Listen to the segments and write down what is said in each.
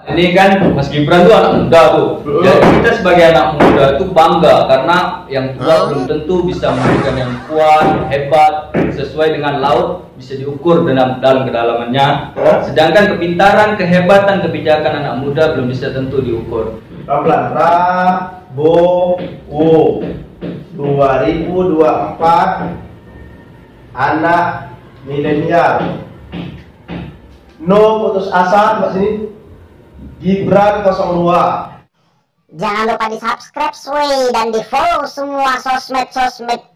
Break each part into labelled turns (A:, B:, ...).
A: Ini kan Mas Gibran tuh anak muda tuh. Jadi kita sebagai anak muda itu bangga karena yang tua belum tentu bisa memberikan yang kuat, hebat, sesuai dengan laut bisa diukur dalam kedalamannya. Sedangkan kepintaran, kehebatan, kebijakan anak muda belum bisa tentu diukur.
B: Pelan-pelan. Prabowo 2024 anak milenial. No putus asa mbak sini. Gibran 02.
C: Jangan lupa di subscribe dan di follow semua sosmed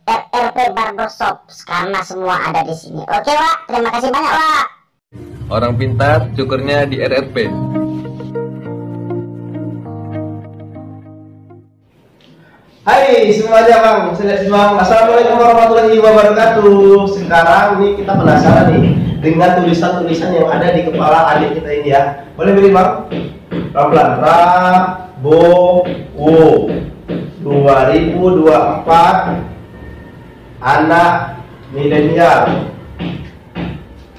C: RRP Barbershop karena semua ada di sini. Oke Wak, terima kasih banyak Wak.
D: Orang pintar cukurnya di RRP.
B: Hai semuanya bang, assalamualaikum warahmatullahi wabarakatuh. Sekarang nih kita penasaran nih dengan tulisan-tulisan yang ada di kepala adik kita ini ya. Boleh beri bang? Pelan-pelan. Prabowo 2024 anak milenial.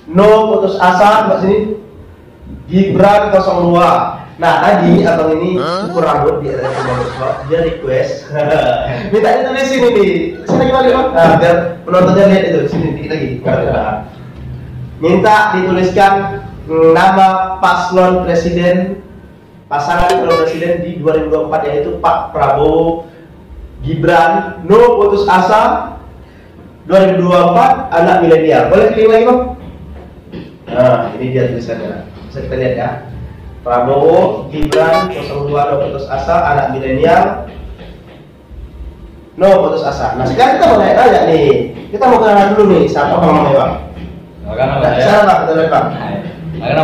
B: No putus asa mbak sini. Gibran 02. Nah tadi abang ini cukur rambut di RRP Barbershop, dia request minta ditulis sini nih. Sini lagi bang, nah, biar penontonnya lihat itu. Sini dikit lagi. Minta dituliskan nama paslon presiden, pasangan calon presiden di 2024 yaitu Pak Prabowo Gibran. No putus asa 2024 anak milenial. Boleh pilih lagi bang? Nah ini dia tulisannya, bisa kita lihat ya. Prabowo Gibran 02 no putus asa anak milenial. No putus asa. Nah sekarang kita mau nanya nih, kita mau kenalan dulu nih siapa bang namanya bang?
A: Nama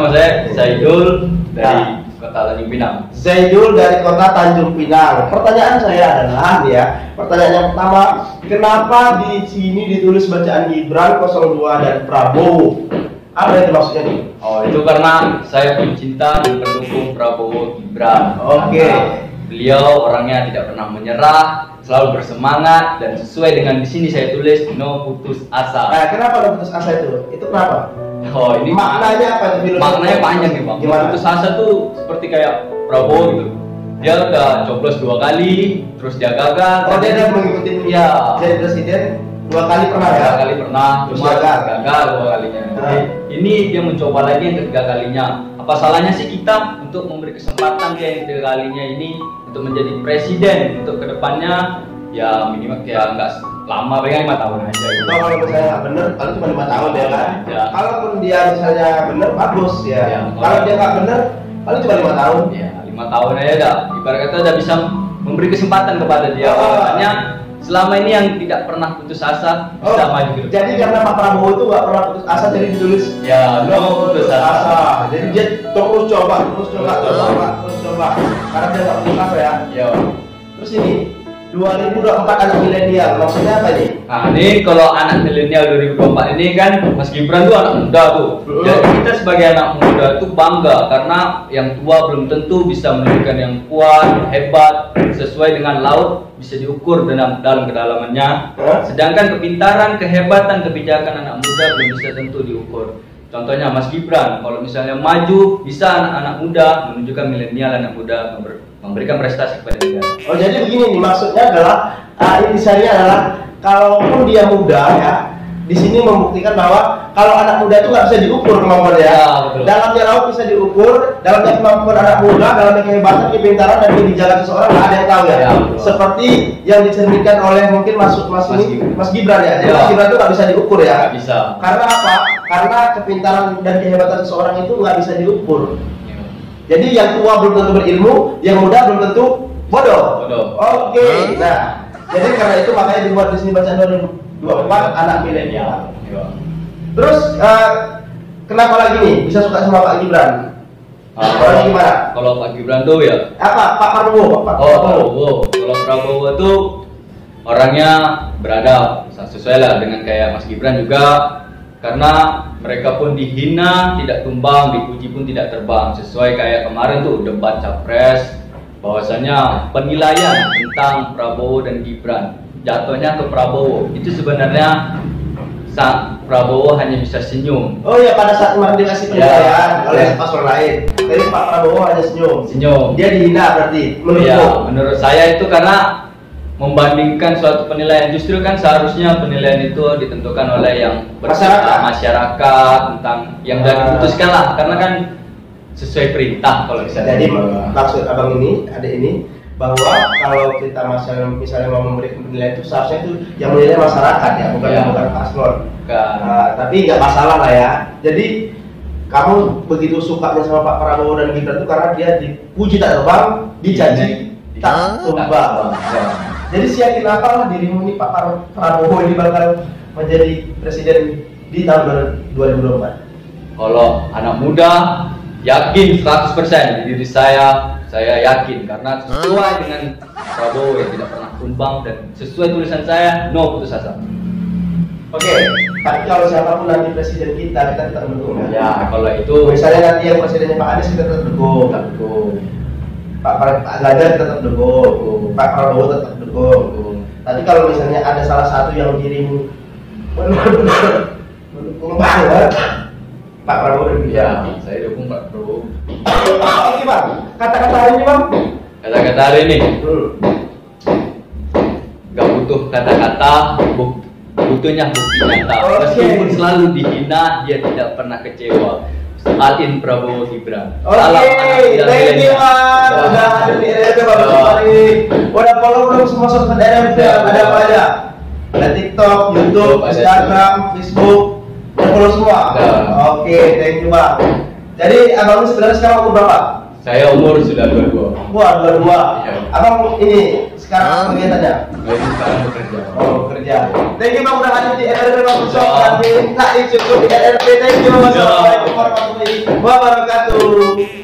A: saya Zaidul dari Kota Tanjung Pinang.
B: Zaidul dari Kota Tanjung Pinang. Pertanyaan saya adalah ya, pertanyaan yang pertama, kenapa di sini ditulis bacaan Gibran 02 dan Prabowo? Apa itu maksudnya nih?
A: Oh, itu karena saya pencinta dan pendukung Prabowo Gibran.
B: Oke.
A: Beliau orangnya tidak pernah menyerah, selalu bersemangat dan sesuai dengan di sini saya tulis no putus asa.
B: Nah, kenapa no putus asa itu? Itu kenapa?
A: Oh, ini
B: maknanya apa itu?
A: Maknanya panjang nih bang.
B: Gimana?
A: Putus asa tuh seperti kayak Prabowo gitu. Dia udah coblos 2 kali, terus dia gagal.
B: Oh, dia udah mengikuti jadi presiden 2 kali pernah ya?
A: 2 kali pernah,
B: terus
A: cuma gagal 2 kalinya.
B: Nah.
A: Ini dia mencoba lagi yang ketiga kalinya. Apa salahnya sih kita untuk memberi kesempatan dia yang ketiga kalinya ini untuk menjadi presiden untuk kedepannya ya minimal ya nggak lama, paling 5 tahun aja gitu.
B: Nah, kalau misalnya nggak bener, paling cuma 5 tahun ya kan?
A: Ya.
B: Kalaupun dia misalnya bener, bagus ya.
A: Ya,
B: kalau dia nggak bener, paling cuma 5 tahun.
A: Ya 5 tahun aja dah. Ibarat kata udah bisa memberi kesempatan kepada dia. Makanya selama ini yang tidak pernah putus asa bisa maju gitu.
B: Jadi karena Pak Prabowo itu nggak pernah putus asa, jadi ditulis
A: ya no putus asa.
B: Jadi dia terus coba. Karena dia nggak putus asa ya.
A: Ya.
B: Terus ini 2024 anak milenial, maksudnya apa nih?
A: Nah ini kalau anak milenial 2024 ini kan Mas Gibran tuh anak muda tuh. Jadi kita sebagai anak muda itu bangga karena yang tua belum tentu bisa memberikan yang kuat, hebat, sesuai dengan laut bisa diukur dalam kedalamannya. Sedangkan kepintaran, kehebatan, kebijakan anak muda belum bisa tentu diukur. Contohnya Mas Gibran, kalau misalnya maju bisa anak-anak muda menunjukkan milenial anak muda memberikan prestasi kepada negara.
B: Oh jadi begini nih, maksudnya adalah intinya adalah kalaupun dia muda ya, di sini membuktikan bahwa kalau anak muda itu nggak bisa diukur kemampuannya. Ya, dalamnya laut bisa diukur, dalamnya kemampuan anak muda, dalamnya kehebatan, kepintaran dan kebijakan seseorang nggak ada yang tahu ya. Seperti yang dicerminkan oleh mungkin Mas Gibran ya. Jadi Mas Gibran itu nggak bisa diukur ya.
A: Nggak bisa. Karena
B: apa? Karena kepintaran dan kehebatan seseorang itu nggak bisa diukur. Jadi yang tua belum tentu berilmu, yang muda belum tentu bodoh. Oke. Nah, jadi karena itu makanya dibuat di sini bacaan 2024 anak milenial. Terus kenapa lagi nih bisa suka sama Pak Gibran? Orang gimana?
A: Kalau Pak Gibran tuh ya
B: apa? Pak Prabowo.
A: Prabowo. Kalau Prabowo tuh orangnya beradab, sesuai lah dengan kayak Mas Gibran juga. Karena mereka pun dihina, tidak tumbang, dipuji pun tidak terbang. Sesuai kayak kemarin tuh debat capres, bahwasanya penilaian tentang Prabowo dan Gibran jatuhnya ke Prabowo. Itu sebenarnya Prabowo hanya bisa senyum.
B: Oh ya, pada saat kemarin dikasih penilaian
A: Ya.
B: oleh paslon lain, tapi Pak Prabowo hanya senyum.
A: Senyum.
B: Dia dihina berarti, menurut
A: Ya, menurut saya itu karena membandingkan suatu penilaian, justru kan seharusnya penilaian itu ditentukan oleh yang masyarakat tentang yang sudah diputuskan lah, karena kan sesuai perintah kalau misalnya.
B: Jadi maksud abang ini, adik ini, bahwa kalau kita misalnya mau memberikan penilaian itu seharusnya itu yang menilai masyarakat ya, bukan paslon. Tapi nggak masalah lah ya. Jadi kamu begitu sukanya sama Pak Prabowo dan Gibran itu karena dia dipuji tak terbang, dicaci tak tumbang. Jadi siapin apalah dirimu ini Pak Prabowo ini bakal menjadi presiden di tahun 2024.
A: Kalau anak muda yakin 100% di diri saya yakin karena sesuai dengan Prabowo yang tidak pernah tumbang dan sesuai tulisan saya no putus asa.
B: Oke, tapi kalau siapapun nanti presiden kita tetap mendukung.
A: Ya, kalau itu
B: misalnya nanti yang presidennya Pak Anies kita tetap dukung. Pak Ganjar tetap dukung, Pak Prabowo tetap dukung. Tapi kalau misalnya ada salah satu yang dirimu mendukung banget, Pak Prabowo dan
A: ya, saya dukung Pak Prabowo.
B: Oke Bang, kata-kata hari ini Bang.
A: Kata-kata hari ini gak butuh kata-kata, butuhnya bukti nyata. Meskipun selalu dihina, dia tidak pernah kecewa. Salin Prabowo Gibran.
B: Oke, thank you Bang. Udah ada di RRP bagus sekali. Udah follow belum semua sosmed RRP? Ada apa aja? Ada TikTok, YouTube, Instagram, Facebook. Udah follow semua? Oke, thank you Bang. Jadi abang ini sebenarnya sekarang umur berapa?
A: Saya umur sudah 22.
B: Wah, 22.
A: Iya.
B: Abang ini sekarang kegiatannya?
A: Saya sekarang bekerja.
B: Oh, bekerja. Thank you Bang udah hadir di RRP Bang Besok dan minta dicukup di RRP. Thank you. Wassalamualaikum warahmatullahi wabarakatuh.